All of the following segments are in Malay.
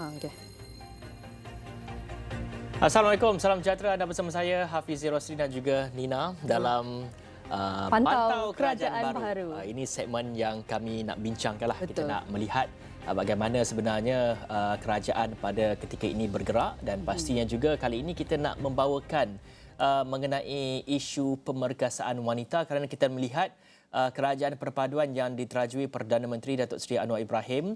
Okey. Assalamualaikum, salam sejahtera. Anda bersama saya Hafizi Rosli dan juga Nina dalam Pantau Pantau Kerajaan Kerajaan Baru. Baharu. Ini segmen yang kami nak bincangkanlah. Kita Betul. nak melihat bagaimana sebenarnya kerajaan pada ketika ini bergerak dan pastinya juga kali ini kita nak membawakan mengenai isu pemerkasaan wanita kerana kita melihat kerajaan perpaduan yang diterajui Perdana Menteri Datuk Seri Anwar Ibrahim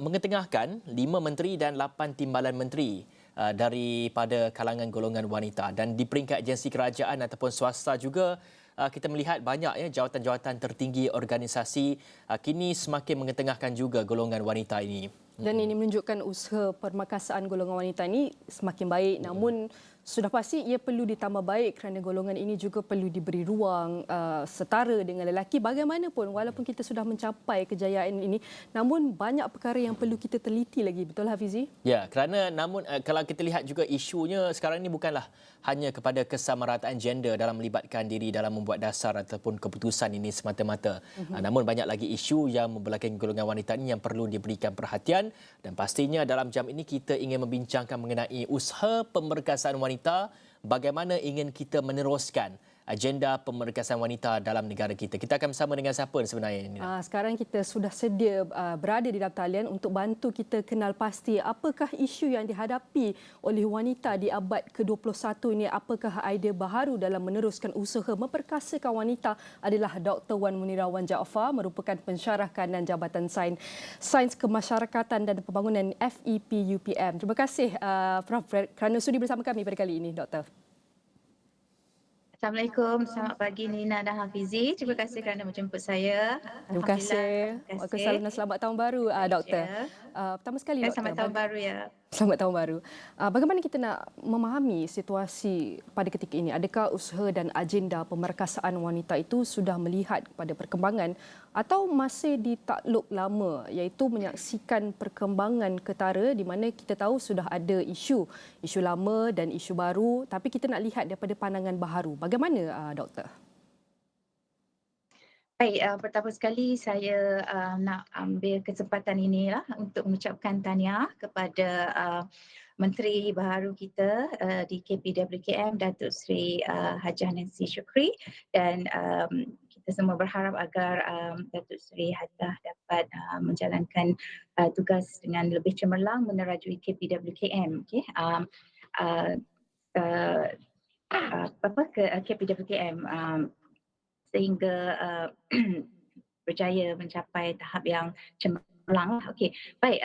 mengetengahkan 5 menteri dan 8 timbalan menteri daripada kalangan golongan wanita, dan di peringkat agensi kerajaan ataupun swasta juga kita melihat banyak ya jawatan-jawatan tertinggi organisasi kini semakin mengetengahkan juga golongan wanita ini. Dan ini menunjukkan usaha permakasaan golongan wanita ini semakin baik, namun sudah pasti ia perlu ditambah baik kerana golongan ini juga perlu diberi ruang setara dengan lelaki. Bagaimanapun walaupun kita sudah mencapai kejayaan ini, namun banyak perkara yang perlu kita teliti lagi. Betul Hafizi? Ya, kerana namun kalau kita lihat juga isunya sekarang ini bukanlah hanya kepada kesamarataan gender dalam melibatkan diri dalam membuat dasar ataupun keputusan ini semata-mata. Namun banyak lagi isu yang membelakangi golongan wanita ini yang perlu diberikan perhatian, dan pastinya dalam jam ini kita ingin membincangkan mengenai usaha pemerkasaan wanita, bagaimana ingin kita meneruskan agenda pemerkasaan wanita dalam negara kita. Kita akan bersama dengan siapa sebenarnya ini? Sekarang kita sudah sedia berada di dalam talian untuk bantu kita kenal pasti apakah isu yang dihadapi oleh wanita di abad ke-21 ini, apakah idea baharu dalam meneruskan usaha memperkasakan wanita. Adalah Dr. Wan Munirawan Jaafar, merupakan pensyarah kanan Jabatan Sains Kemasyarakatan dan Pembangunan FEP UPM. Terima kasih Prof kerana sudi bersama kami pada kali ini, Doktor. Assalamualaikum, selamat pagi Nina dan Hafizi. Terima kasih kerana menjemput saya. Terima kasih. Waalaikumsalam dan selamat tahun baru, Doktor. Pertama sekali, Doktor. Selamat tahun baru ya. Selamat tahun baru. Bagaimana kita nak memahami situasi pada ketika ini? Adakah usaha dan agenda pemerkasaan wanita itu sudah melihat kepada perkembangan atau masih di takluk lama, iaitu menyaksikan perkembangan ketara di mana kita tahu sudah ada isu lama dan isu baru, tapi kita nak lihat daripada pandangan baharu. Bagaimana, Doktor? Baik, pertama sekali saya nak ambil kesempatan inilah untuk mengucapkan tahniah kepada Menteri Baharu kita di KPWKM, Datuk Seri Hajah Nancy Shukri, dan kita semua berharap agar Datuk Seri Hajah dapat menjalankan tugas dengan lebih cemerlang menerajui KPWKM. Okay? KPWKM sehingga berjaya mencapai tahap yang cemerlang. Okey, baik.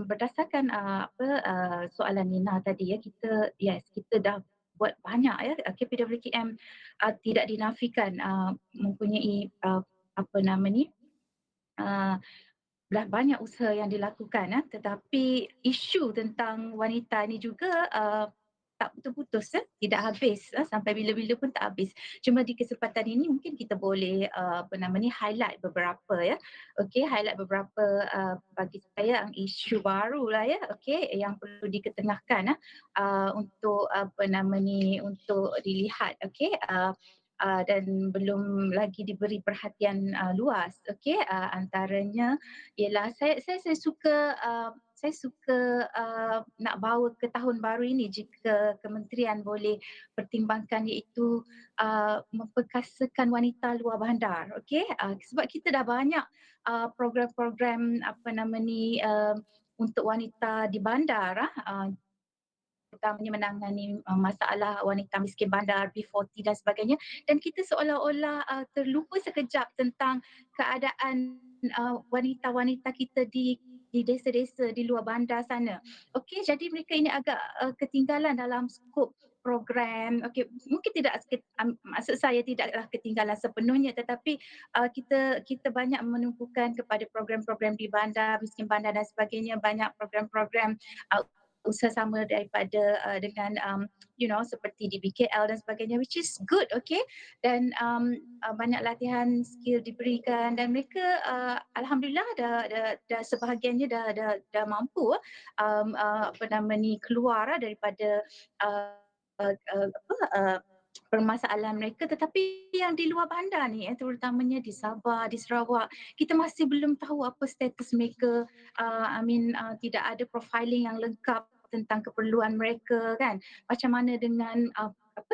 Berdasarkan soalan Nina tadi ya, kita dah buat banyak ya. KPWKM tidak dinafikan mempunyai dah banyak usaha yang dilakukan, tetapi isu tentang wanita ini juga tak putus-putus, tidak habis, sampai bila-bila pun tak habis. Cuma di kesempatan ini mungkin kita boleh highlight beberapa ya. Okey, highlight beberapa bagi saya yang isu baru lah ya, okey, yang perlu diketengahkan untuk untuk dilihat, okey. Dan belum lagi diberi perhatian luas, okey. Antaranya ialah saya suka nak bawa ke tahun baru ini jika kementerian boleh pertimbangkan, iaitu memperkasakan wanita luar bandar. Okey, sebab kita dah banyak program-program untuk wanita di bandar, terutamanya menangani masalah wanita miskin bandar, B40 dan sebagainya, dan kita seolah-olah terlupa sekejap tentang keadaan wanita-wanita kita di desa-desa di luar bandar sana. Okey, jadi mereka ini agak ketinggalan dalam skop program. Okey, mungkin maksud saya tidaklah ketinggalan sepenuhnya, tetapi kita banyak menumpukan kepada program-program di bandar, miskin bandar dan sebagainya, banyak program-program usaha sama daripada dengan seperti di BKL dan sebagainya, which is good, okay. Dan banyak latihan skill diberikan, dan mereka alhamdulillah dah sebahagiannya dah mampu keluar daripada permasalahan mereka, tetapi yang di luar bandar ni terutamanya di Sabah, di Sarawak, kita masih belum tahu apa status mereka. Tidak ada profiling yang lengkap tentang keperluan mereka kan. Macam mana dengan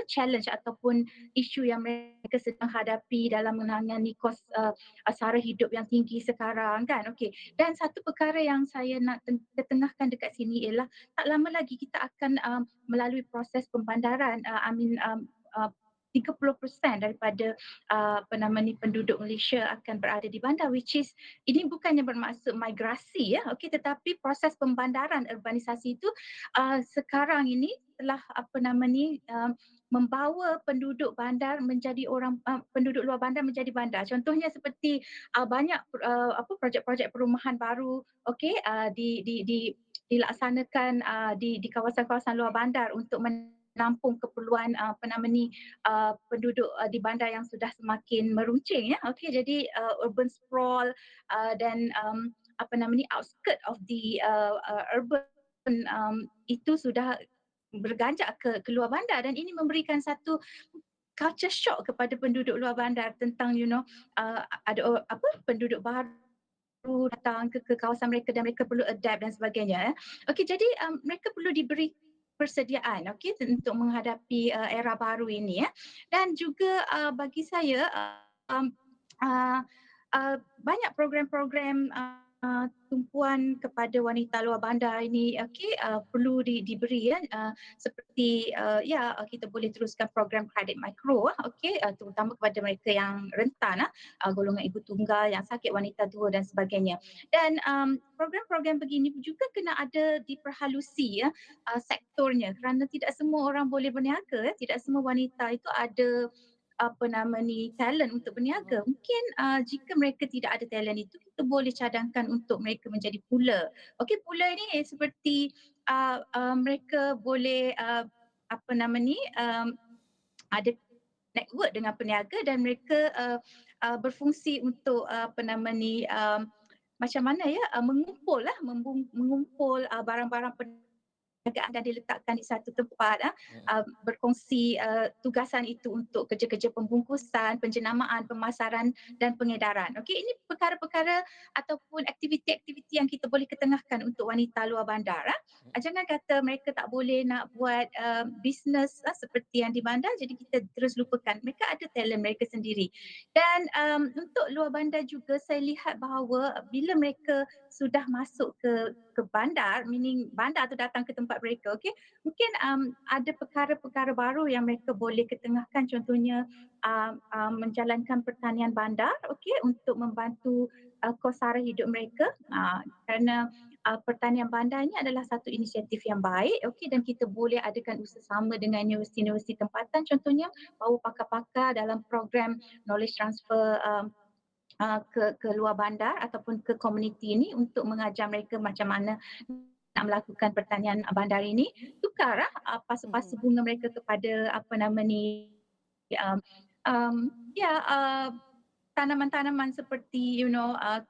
challenge ataupun isu yang mereka sedang hadapi dalam menangani kos sara hidup yang tinggi sekarang kan. Okey. Dan satu perkara yang saya nak ketengahkan dekat sini ialah tak lama lagi kita akan melalui proses pembandaran uh, 30% daripada penduduk Malaysia akan berada di bandar, which is ini bukannya bermaksud migrasi tetapi proses pembandaran urbanisasi itu sekarang ini telah membawa penduduk bandar menjadi penduduk luar bandar menjadi bandar. Contohnya seperti banyak projek-projek perumahan baru dilaksanakan di kawasan-kawasan luar bandar untuk menampung keperluan penduduk di bandar yang sudah semakin meruncing jadi urban sprawl dan outskirt of the urban itu sudah berganjak ke luar bandar, dan ini memberikan satu culture shock kepada penduduk luar bandar tentang ada penduduk baru datang ke kawasan mereka dan mereka perlu adapt dan sebagainya. Jadi mereka perlu diberi persediaan untuk menghadapi era baru ini dan juga bagi saya banyak program-program tumpuan kepada wanita luar bandar ini perlu diberi seperti kita boleh teruskan program kredit mikro terutama kepada mereka yang rentan golongan ibu tunggal, yang sakit, wanita tua dan sebagainya. Dan program-program begini juga kena ada diperhalusi sektornya, kerana tidak semua orang boleh berniaga, tidak semua wanita itu ada talent untuk berniaga. Mungkin jika mereka tidak ada talent itu, kita boleh cadangkan untuk mereka menjadi pula. Pula ini seperti mereka boleh ada network dengan peniaga dan mereka berfungsi untuk macam mana mengumpul barang-barang perniagaan dan diletakkan di satu tempat berkongsi tugasan itu untuk kerja-kerja pembungkusan, penjenamaan, pemasaran dan pengedaran. Ini perkara-perkara ataupun aktiviti-aktiviti yang kita boleh ketengahkan untuk wanita luar bandar. Jangan kata mereka tak boleh nak buat bisnes seperti yang di bandar, jadi kita terus lupakan. Mereka ada talent mereka sendiri. Dan untuk luar bandar juga saya lihat bahawa bila mereka sudah masuk ke bandar, meaning bandar tu datang ke tempat mereka, mungkin ada perkara-perkara baru yang mereka boleh ketengahkan, contohnya menjalankan pertanian bandar untuk membantu kos sara hidup mereka kerana pertanian bandar ini adalah satu inisiatif yang baik dan kita boleh adakan usaha-sama dengan universiti-universiti tempatan, contohnya bawa pakar-pakar dalam program knowledge transfer ke luar bandar ataupun ke komuniti ini untuk mengajar mereka macam mana nak melakukan pertanian bandar ini, tukar pasu-pasu bunga mereka kepada tanaman-tanaman seperti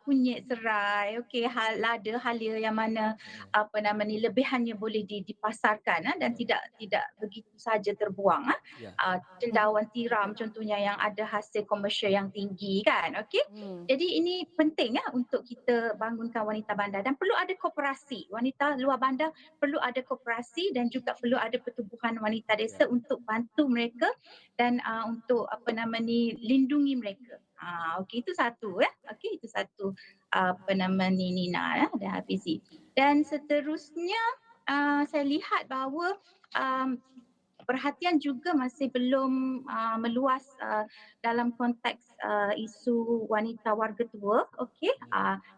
kunyit serai, lada, halia yang mana lebihannya boleh dipasarkan dan tidak begitu saja terbuang. Cendawan tiram contohnya yang ada hasil komersial yang tinggi kan. Jadi ini penting untuk kita bangunkan wanita bandar, dan perlu ada koperasi. Wanita luar bandar perlu ada koperasi dan juga perlu ada pertubuhan wanita desa untuk bantu mereka dan untuk lindungi mereka. Itu satu itu satu Nina dan Hafizi. Dan seterusnya saya lihat bahawa perhatian juga masih belum meluas dalam konteks isu wanita warga tua,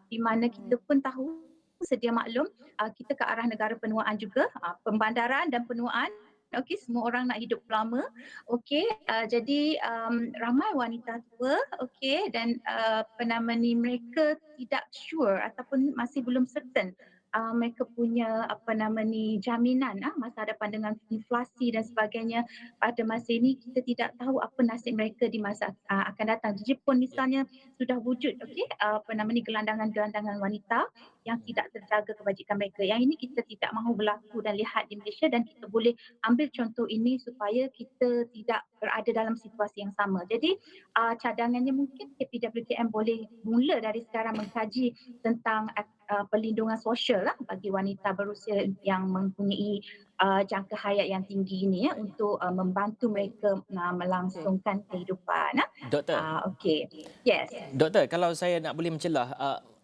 di mana kita pun tahu sedia maklum kita ke arah negara penuaan juga, pembandaran dan penuaan. Semua orang nak hidup lama. Jadi ramai wanita tua dan mereka tidak sure ataupun masih belum certain mereka punya jaminan masa depan dengan inflasi dan sebagainya. Pada masa ini kita tidak tahu apa nasib mereka di masa akan datang. Di Jepun misalnya sudah wujud gelandangan-gelandangan wanita yang tidak terjaga kebajikan mereka. Yang ini kita tidak mahu berlaku dan lihat di Malaysia, dan kita boleh ambil contoh ini supaya kita tidak berada dalam situasi yang sama. Jadi cadangannya mungkin KPWKM boleh mula dari sekarang mengkaji tentang perlindungan sosial bagi wanita berusia yang mempunyai jangka hayat yang tinggi ini untuk membantu mereka melangsungkan kehidupan. Doktor, Okey. Yes. Doktor, kalau saya nak boleh mencelah,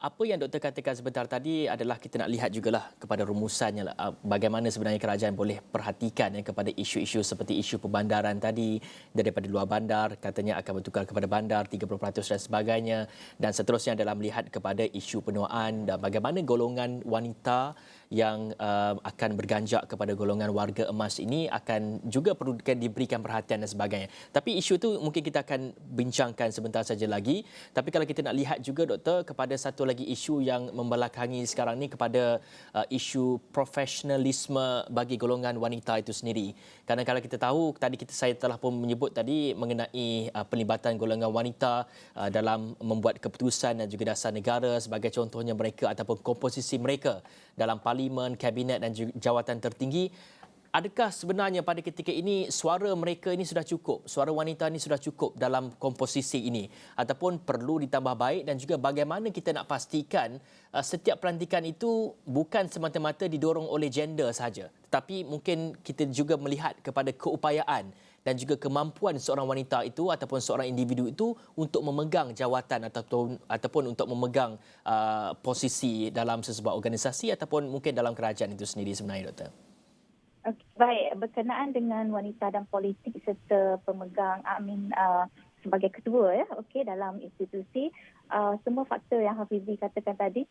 apa yang doktor katakan sebentar tadi adalah kita nak lihat jugalah kepada rumusannya lah, bagaimana sebenarnya kerajaan boleh perhatikan kepada isu-isu seperti isu perbandaran tadi, daripada luar bandar katanya akan bertukar kepada bandar 30% dan sebagainya, dan seterusnya dalam melihat kepada isu penuaan dan bagaimana golongan wanita yang akan berganjak kepada golongan warga emas ini akan juga perlu diberikan perhatian dan sebagainya. Tapi isu itu mungkin kita akan bincangkan sebentar saja lagi. Tapi kalau kita nak lihat juga doktor kepada satu lagi isu yang membelakangi sekarang ni, kepada isu profesionalisme bagi golongan wanita itu sendiri. Kerana kalau kita tahu tadi saya telah pun menyebut tadi mengenai pelibatan golongan wanita dalam membuat keputusan dan juga dasar negara, sebagai contohnya mereka ataupun komposisi mereka dalam parlimen, kabinet dan juga jawatan tertinggi. Adakah sebenarnya pada ketika ini suara mereka ini sudah cukup, suara wanita ini sudah cukup dalam komposisi ini, ataupun perlu ditambah baik, dan juga bagaimana kita nak pastikan setiap pelantikan itu bukan semata-mata didorong oleh gender sahaja, tetapi mungkin kita juga melihat kepada keupayaan dan juga kemampuan seorang wanita itu ataupun seorang individu itu untuk memegang jawatan ataupun untuk memegang posisi dalam sesebuah organisasi ataupun mungkin dalam kerajaan itu sendiri sebenarnya, doktor. Okay, baik, berkenaan dengan wanita dan politik serta pemegang sebagai ketua dalam institusi, semua faktor yang Hafizi katakan tadi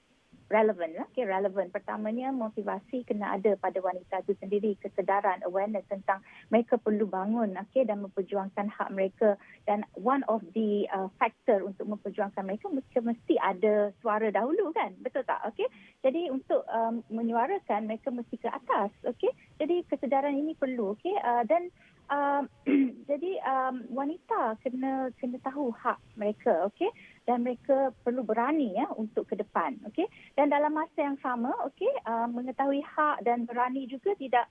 relevan. Relevan. Pertamanya, motivasi kena ada pada wanita itu sendiri, kesedaran, awareness tentang mereka perlu bangun dan memperjuangkan hak mereka, dan one of the factor untuk memperjuangkan mereka mesti ada suara dahulu, kan, betul tak? Jadi untuk menyuarakan mereka mesti ke atas. Jadi kesedaran ini perlu. Dan jadi wanita kena tahu hak mereka, dan mereka perlu berani untuk ke depan, dan dalam masa yang sama, mengetahui hak dan berani juga tidak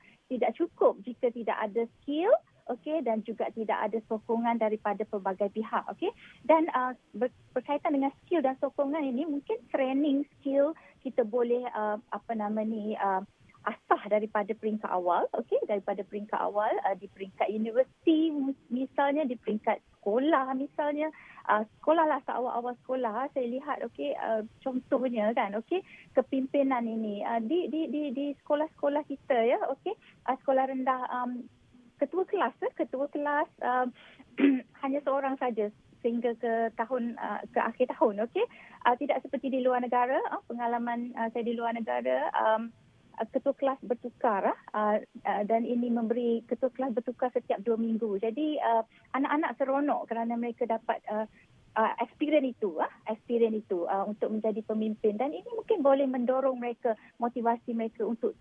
cukup jika tidak ada skill, dan juga tidak ada sokongan daripada pelbagai pihak, dan berkaitan dengan skill dan sokongan ini, mungkin training skill kita boleh asah daripada peringkat awal, daripada peringkat awal di peringkat universiti misalnya, di peringkat sekolah misalnya, sekolah lah, awal-awal sekolah saya lihat, contohnya, kan, kepimpinan ini di sekolah-sekolah kita, sekolah rendah, ketua kelas hanya seorang saja sehingga ke akhir tahun, tidak seperti di luar negara. Pengalaman saya di luar negara, ketua kelas bertukar dan ini memberi ketua kelas bertukar setiap 2 minggu. Jadi anak-anak seronok kerana mereka dapat experience itu untuk menjadi pemimpin, dan ini mungkin boleh mendorong mereka, motivasi mereka untuk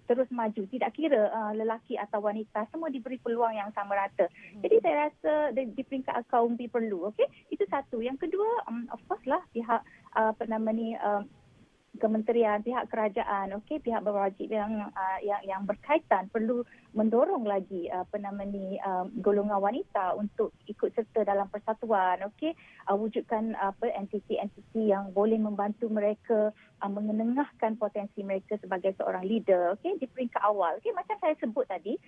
terus maju, tidak kira lelaki atau wanita, semua diberi peluang yang sama rata. Jadi saya rasa di peringkat kaum perlu. Itu satu. Yang kedua, of course lah, pihak kementerian, pihak kerajaan, pihak berwajib yang berkaitan perlu mendorong lagi golongan wanita untuk ikut serta dalam persatuan, wujudkan entiti-entiti yang boleh membantu mereka mengenengahkan potensi mereka sebagai seorang leader, di peringkat awal. Macam saya sebut tadi,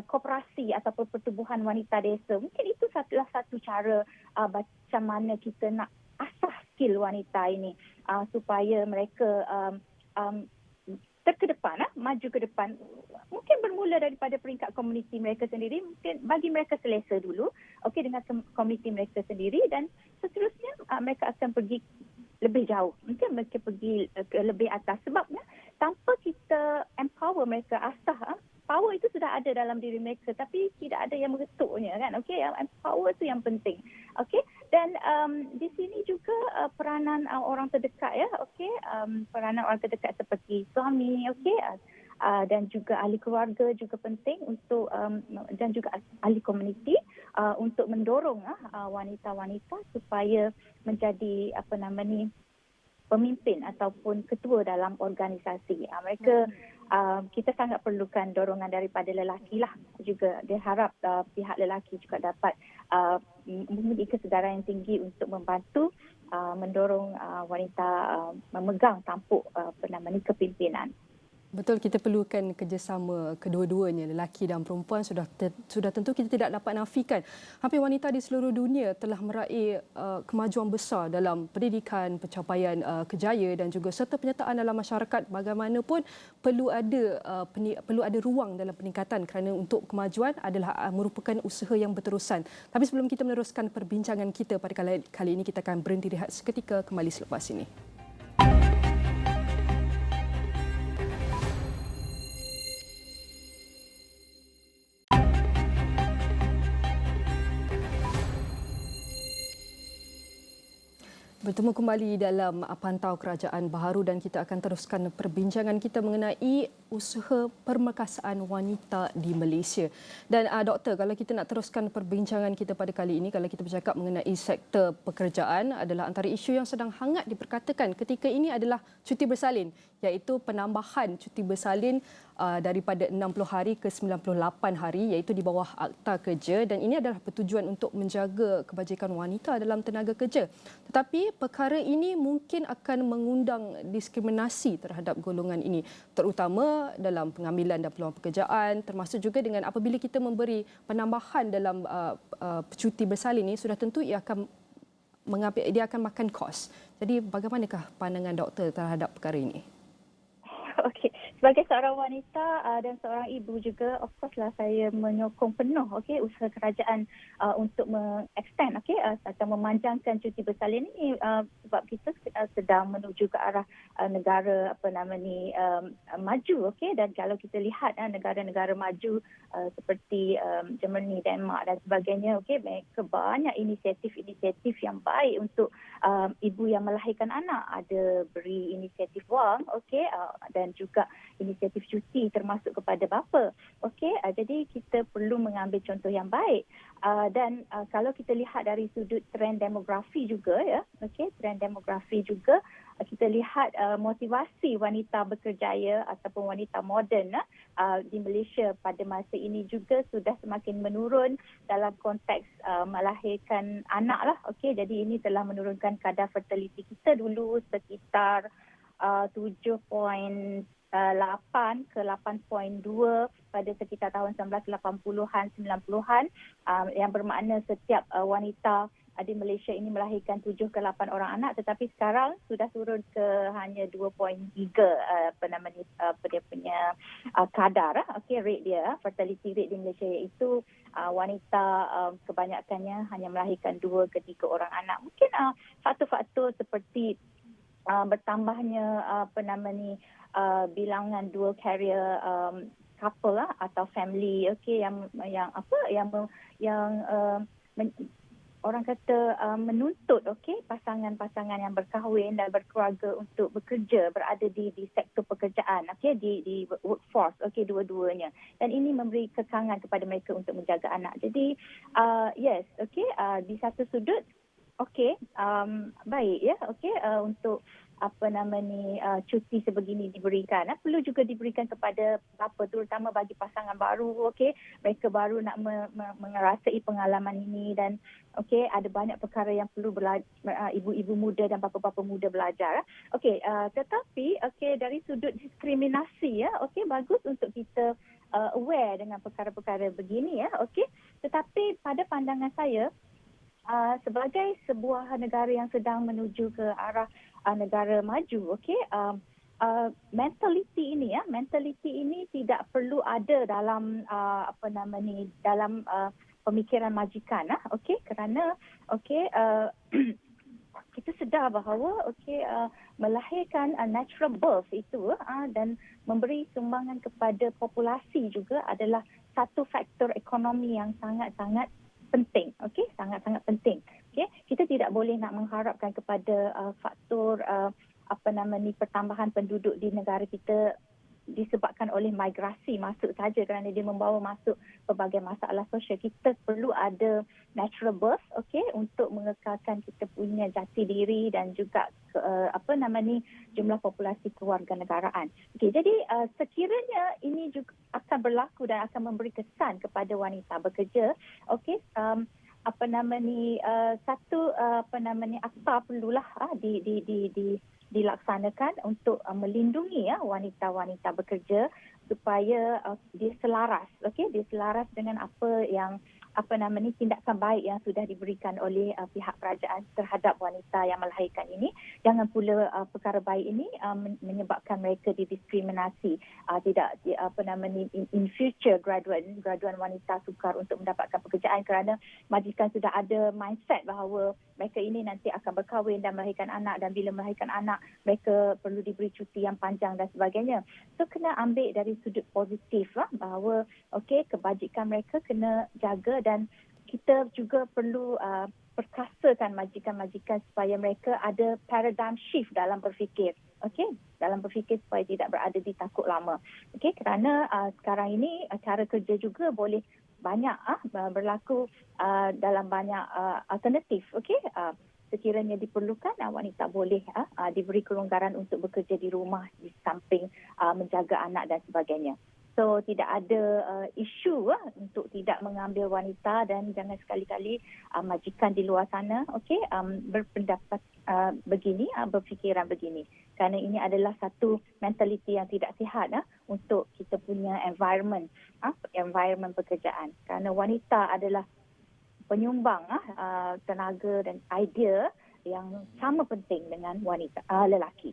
koperasi ataupun pertubuhan wanita desa, mungkin itu satu cara macam mana kita nak asah skill wanita ini supaya mereka terkedepan, maju ke depan. Mungkin bermula daripada peringkat komuniti mereka sendiri, mungkin bagi mereka selesa dulu, dengan komuniti mereka sendiri, dan seterusnya mereka akan pergi lebih jauh. Mungkin mereka pergi ke lebih atas, sebabnya tanpa kita empower mereka, asah, power itu sudah ada dalam diri mereka, tapi tidak ada yang mengetuknya, kan? Yang empower itu yang penting. Dan di sini juga peranan orang terdekat ya, okey, peranan orang terdekat seperti suami, okey, dan juga ahli keluarga juga penting untuk dan juga ahli komuniti untuk mendorong wanita-wanita supaya menjadi pemimpin ataupun ketua dalam organisasi. Mereka kita sangat perlukan dorongan daripada lelaki lah juga. Dia harap pihak lelaki juga dapat memiliki kesedaran yang tinggi untuk membantu mendorong wanita memegang tampuk kepimpinan. Betul, kita perlukan kerjasama kedua-duanya, lelaki dan perempuan. Sudah tentu kita tidak dapat nafikan hampir wanita di seluruh dunia telah meraih kemajuan besar dalam pendidikan, pencapaian kejaya dan juga serta penyertaan dalam masyarakat. Bagaimanapun perlu ada ruang dalam peningkatan kerana untuk kemajuan adalah merupakan usaha yang berterusan. Tapi sebelum kita meneruskan perbincangan kita pada kali ini, kita akan berhenti rehat seketika, kembali selepas ini. Bertemu kembali dalam Pantau Kerajaan Baharu dan kita akan teruskan perbincangan kita mengenai usaha permerkasaan wanita di Malaysia. Dan Doktor, kalau kita nak teruskan perbincangan kita pada kali ini, kalau kita bercakap mengenai sektor pekerjaan, adalah antara isu yang sedang hangat diperkatakan ketika ini adalah cuti bersalin, iaitu penambahan cuti bersalin daripada 60 hari ke 98 hari, iaitu di bawah Akta Kerja, dan ini adalah bertujuan untuk menjaga kebajikan wanita dalam tenaga kerja. Tetapi perkara ini mungkin akan mengundang diskriminasi terhadap golongan ini, terutama dalam pengambilan dan peluang pekerjaan, termasuk juga dengan apabila kita memberi penambahan dalam cuti bersalin ini, sudah tentu ia akan makan kos. Jadi bagaimanakah pandangan doktor terhadap perkara ini? Okey, sebagai seorang wanita dan seorang ibu juga, of course lah saya menyokong penuh usaha kerajaan untuk mengextend atau memanjangkan cuti bersalin ini sebab kita sedang menuju ke arah negara maju, dan kalau kita lihat negara-negara maju seperti Germany, Denmark dan sebagainya, mereka banyak inisiatif-inisiatif yang baik untuk ibu yang melahirkan anak. Ada beri inisiatif wang, dan juga inisiatif cuti termasuk kepada bapa. Jadi kita perlu mengambil contoh yang baik. Dan kalau kita lihat dari sudut trend demografi juga trend demografi juga kita lihat motivasi wanita berkerjaya ataupun wanita moden di Malaysia pada masa ini juga sudah semakin menurun dalam konteks melahirkan anak lah. Jadi ini telah menurunkan kadar fertility kita dulu sekitar 7.8 ke 8.2 pada sekitar tahun 1980-an, 90-an, yang bermakna setiap wanita di Malaysia ini melahirkan 7 ke 8 orang anak, tetapi sekarang sudah turun ke hanya 2.3 dia punya kadar rate dia, fertility rate di Malaysia, iaitu wanita kebanyakannya hanya melahirkan 2 ke 3 orang anak. Mungkin faktor-faktor seperti bertambahnya bilangan dual carrier couple atau family orang kata menuntut pasangan-pasangan yang berkahwin dan berkeluarga untuk bekerja, berada di sektor pekerjaan, di workforce, dua-duanya, dan ini memberi kekangan kepada mereka untuk menjaga anak. Jadi di satu sudut baik untuk cuti sebegini diberikan. Perlu juga diberikan kepada bapa, terutama bagi pasangan baru, mereka baru nak mengerasai pengalaman ini, dan ada banyak perkara yang perlu ibu-ibu muda dan bapa-bapa muda belajar. Tetapi dari sudut diskriminasi bagus untuk kita aware dengan perkara-perkara begini tetapi pada pandangan saya, sebagai sebuah negara yang sedang menuju ke arah negara maju, mentaliti ini tidak perlu ada dalam dalam pemikiran majikan, kerana kita sedar bahawa melahirkan natural birth itu dan memberi sumbangan kepada populasi juga adalah satu faktor ekonomi yang sangat-sangat penting, sangat-sangat penting. okey, kita tidak boleh nak mengharapkan kepada faktor pertambahan penduduk di negara kita disebabkan oleh migrasi masuk saja kerana dia membawa masuk pelbagai masalah sosial. Kita perlu ada natural birth, okey, untuk mengekalkan kita punya jati diri dan juga jumlah populasi kewarganegaraan. Okey, jadi sekiranya ini juga akan berlaku dan akan memberi kesan kepada wanita bekerja, okey, akta perlulah dilaksanakan untuk melindungi wanita-wanita bekerja supaya dia selaras, okey, dia selaras dengan apa yang tindakan baik yang sudah diberikan oleh pihak kerajaan terhadap wanita yang melahirkan ini. Jangan pula perkara baik ini menyebabkan mereka didiskriminasi, in future graduan wanita sukar untuk mendapatkan pekerjaan kerana majikan sudah ada mindset bahawa mereka ini nanti akan berkahwin dan melahirkan anak, dan bila melahirkan anak mereka perlu diberi cuti yang panjang dan sebagainya. So kena ambil dari sudut positif bahawa okey, kebajikan mereka kena jaga dan kita juga perlu perkasakan majikan-majikan supaya mereka ada paradigm shift dalam berfikir. Okey, dalam berfikir supaya tidak berada di takut lama. Okey, kerana sekarang ini cara kerja juga boleh banyak berlaku dalam banyak alternatif. Okey, sekiranya diperlukan wanita boleh diberi kelonggaran untuk bekerja di rumah di samping menjaga anak dan sebagainya. So tidak ada isu untuk tidak mengambil wanita, dan jangan sekali-kali majikan di luar sana berpendapat begini, berfikiran begini. Kerana ini adalah satu mentaliti yang tidak sihat untuk kita punya environment pekerjaan. Kerana wanita adalah penyumbang tenaga dan idea yang sama penting dengan wanita lelaki.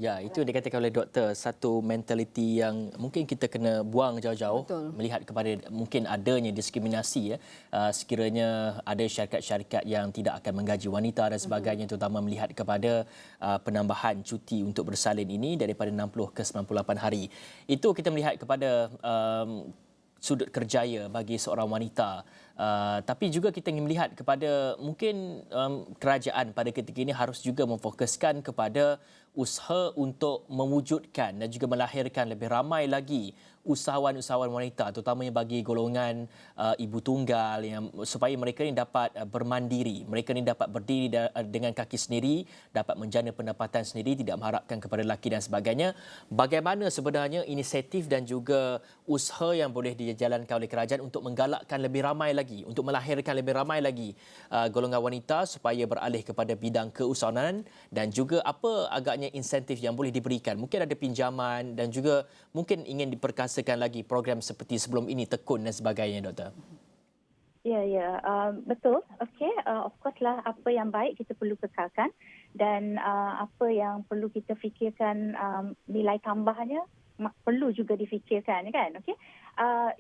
Ya, itu yang dikatakan oleh doktor, satu mentaliti yang mungkin kita kena buang jauh-jauh. Betul. Melihat kepada mungkin adanya diskriminasi sekiranya ada syarikat-syarikat yang tidak akan menggaji wanita dan sebagainya, terutama melihat kepada penambahan cuti untuk bersalin ini daripada 60 ke 98 hari. Itu kita melihat kepada sudut kerjaya bagi seorang wanita. Tapi juga kita ingin melihat kepada mungkin kerajaan pada ketika ini harus juga memfokuskan kepada usaha untuk mewujudkan dan juga melahirkan lebih ramai lagi usahawan-usahawan wanita, terutamanya bagi golongan ibu tunggal, supaya mereka ini dapat bermandiri, mereka ini dapat berdiri dengan kaki sendiri, dapat menjana pendapatan sendiri, tidak mengharapkan kepada lelaki dan sebagainya. Bagaimana sebenarnya inisiatif dan juga usaha yang boleh dijalankan oleh kerajaan untuk menggalakkan lebih ramai lagi, untuk melahirkan lebih ramai lagi golongan wanita supaya beralih kepada bidang keusahawanan, dan juga apa agaknya insentif yang boleh diberikan. Mungkin ada pinjaman dan juga mungkin ingin diperkasakan lagi program seperti sebelum ini, tekun dan sebagainya, doktor. Ya, betul. Okey, of course lah, apa yang baik kita perlu kekalkan, dan apa yang perlu kita fikirkan nilai tambahnya perlu juga difikirkan, kan? Okey.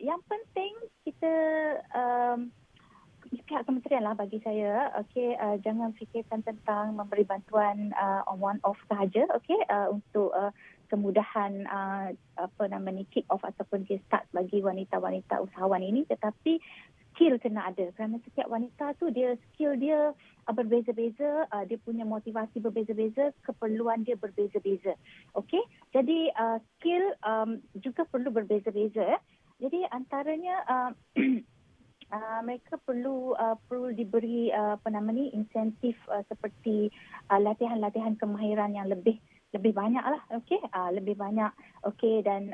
Yang penting kita pihak kementerian lah bagi saya, okey, jangan fikirkan tentang memberi bantuan on one off sahaja, okey, untuk kemudahan kick off ataupun dia start bagi wanita-wanita usahawan ini, tetapi skill kena ada, kerana setiap wanita tu dia skill dia berbeza-beza, dia punya motivasi berbeza-beza, keperluan dia berbeza-beza. Okey, jadi skill juga perlu berbeza-beza. Jadi antaranya mereka perlu diberi insentif seperti latihan-latihan kemahiran yang lebih banyak lah, okey, lebih banyak, okey, dan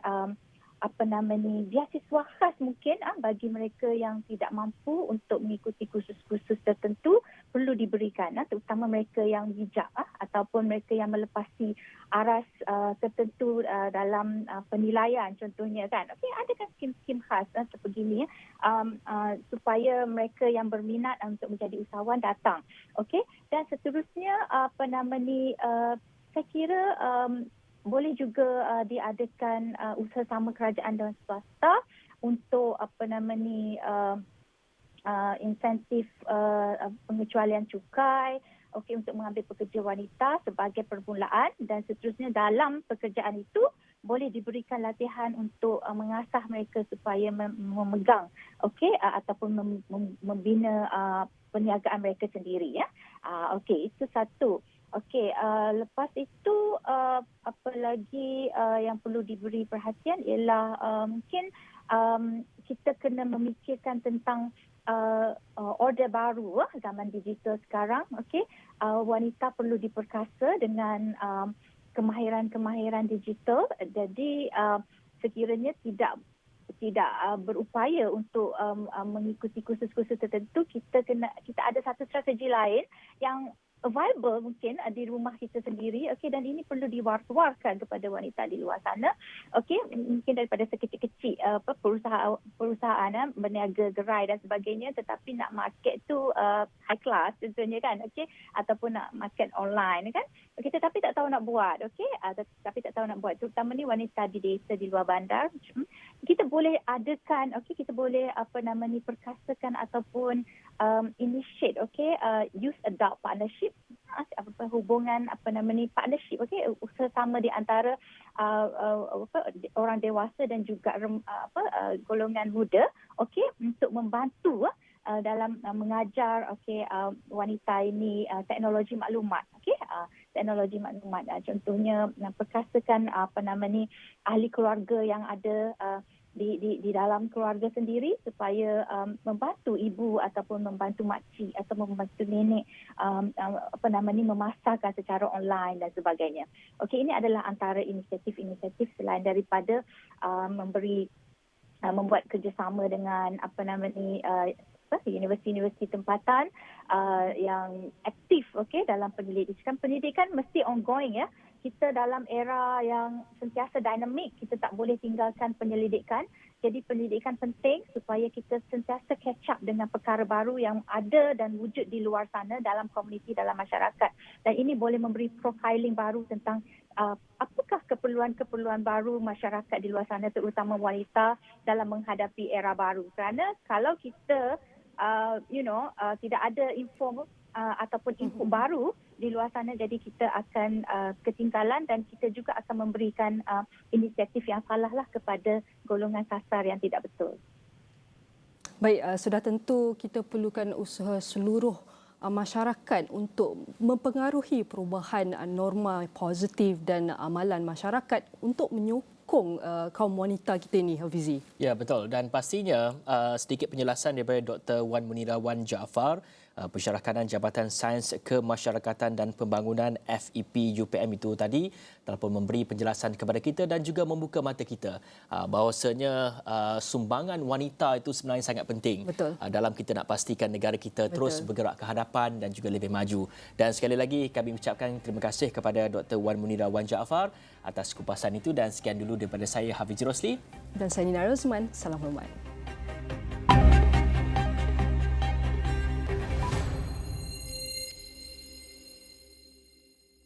beasiswa khas mungkin bagi mereka yang tidak mampu untuk mengikuti kursus-kursus tertentu perlu diberikan, terutama mereka yang bijak ataupun mereka yang melepasi aras tertentu dalam penilaian contohnya, kan. Okey, ada kan skim-skim khas sebegini supaya mereka yang berminat untuk menjadi usahawan datang. Okey, dan seterusnya saya kira boleh juga diadakan usaha sama kerajaan dan swasta untuk insentif pengecualian cukai, okey, untuk mengambil pekerja wanita sebagai permulaan, dan seterusnya dalam pekerjaan itu boleh diberikan latihan untuk mengasah mereka supaya memegang, okey, ataupun membina perniagaan mereka sendiri, ya. Okey, itu satu. Okey, lepas itu apa lagi yang perlu diberi perhatian ialah mungkin kita kena memikirkan tentang order baru zaman digital sekarang. Okey, wanita perlu diperkasa dengan kemahiran-kemahiran digital. Jadi sekiranya tidak berupaya untuk mengikuti kursus-kursus tertentu, kita ada satu strategi lain yang available mungkin di rumah kita sendiri, okey, dan ini perlu diwar-warkan kepada wanita di luar sana, okey, mungkin daripada sekecil-kecil perusahaan berniaga gerai dan sebagainya, tetapi nak market tu high class contohnya kan, okey, ataupun nak market online kan, okey, tetapi tak tahu nak buat, okey, tapi tak tahu nak buat, terutama ni wanita di desa di luar bandar. Kita boleh adakan, okey, kita boleh perkasakan ataupun initiate, okey, youth adult partnership, hubungan partnership, okey, usaha sama di antara orang dewasa dan juga golongan muda, okey, untuk membantu dalam mengajar, okey, wanita ini teknologi maklumat, okey, teknologi maklumat, contohnya perkasakan ahli keluarga yang ada di dalam keluarga sendiri supaya membantu ibu ataupun membantu makcik atau membantu nenek memasarkan secara online dan sebagainya. Okey, ini adalah antara inisiatif-inisiatif selain daripada membuat kerjasama dengan universiti-universiti tempatan yang aktif, okey, dalam pendidikan. Pendidikan mesti ongoing, ya. Kita dalam era yang sentiasa dinamik, kita tak boleh tinggalkan penyelidikan. Jadi pendidikan penting supaya kita sentiasa catch up dengan perkara baru yang ada dan wujud di luar sana dalam komuniti, dalam masyarakat. Dan ini boleh memberi profiling baru tentang apakah keperluan-keperluan baru masyarakat di luar sana, terutama wanita dalam menghadapi era baru. Kerana kalau kita tidak ada info ataupun info baru di luar sana, jadi kita akan ketinggalan dan kita juga akan memberikan inisiatif yang salah lah kepada golongan kasar yang tidak betul. Baik, sudah tentu kita perlukan usaha seluruh masyarakat untuk mempengaruhi perubahan norma positif dan amalan masyarakat untuk menyokong kaum wanita kita ini, Hafizi. Ya, betul. Dan pastinya sedikit penjelasan daripada Dr. Wan Munira Wan Jaafar, Pensyarah Kanan Jabatan Sains Kemasyarakatan dan Pembangunan FEP UPM itu tadi telah pun memberi penjelasan kepada kita dan juga membuka mata kita bahawasanya sumbangan wanita itu sebenarnya sangat penting. Betul. Dalam kita nak pastikan negara kita terus bergerak ke hadapan dan juga lebih maju. Dan sekali lagi kami ucapkan terima kasih kepada Dr. Wan Munira Wan Jaafar atas kupasan itu, dan sekian dulu daripada saya, Hafiz Rosli. Dan saya Nina Rozman. Salam hormat.